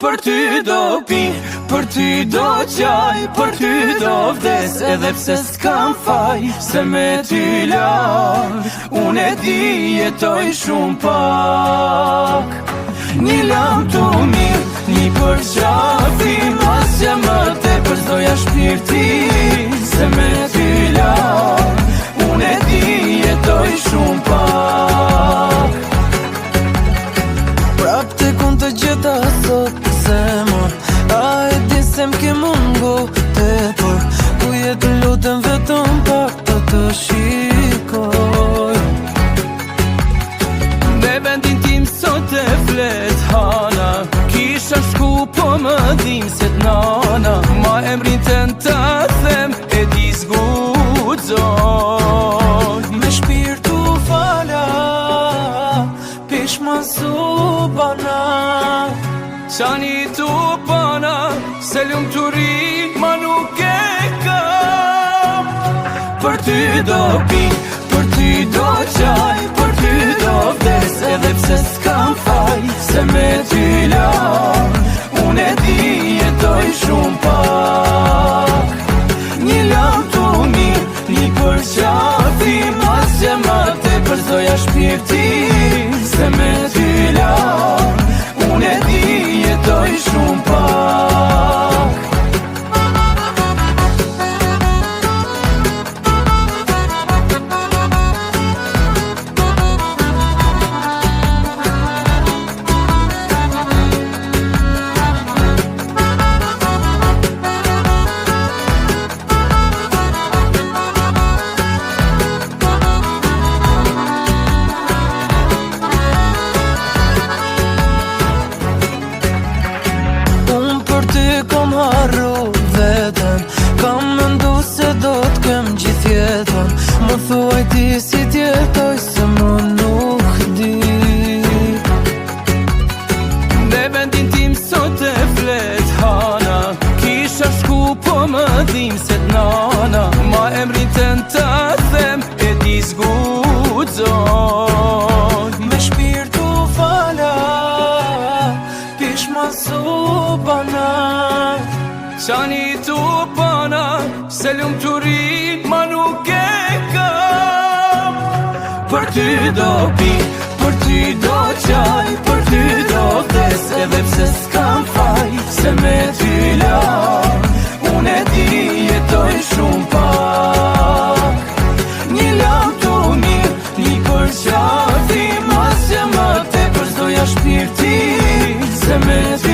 Për ty do pi, për ty do qaj, për ty do vdes, edhe pse s'kam faj, se me ty larg, unë e di jetoj shumë pak. Një lam të mirë, një përqafi, mas që më te përstoja shpirti, se me ty larg, unë e di jetoj shumë pak. Prap të kun të gjeta sot zemër, a e din se m'ke mungo tepër, ku jetë lutem vetëm pak të shikoj. Me vendin tim sot e flet hana, kisha shku po më dim se t'nana, ma emrin të në të them e di zgudzoj. Me shpirtu fala, pishman su bana, qani tu pana, se lumë të rin, ma nuk e kam. Për ty do pi, për ty do qaj, për ty do vdes, edhe pse s'kam faj, se me ty larg, unë e di jetoj shumë pak. Një lam të mirë, një përqafi, mas që ma te përzoja shpirti, se me ty larg, unë e di jetoj shumë pak. Kam harru vetën, kam mëndu se do t'kem gjithë jetën, më thuaj ti si t'jetoj se më nuk di. Me vendin tim sot e flet hana, kisha shku po më dim se t'nana, ma emrin të në të them e di zgudzoj. Me shpirtu fala, pishman su bana, qani tu pana, se lumë të rin, ma nuk e kam. Për ty do pi, për ty do qaj, për ty do vdes, edhe pse s'kam faj, se me ty larg, unë e di jetoj shumë pak. Një lam të mirë, një përqafi, mas që më te përzoja shpirti, se me ty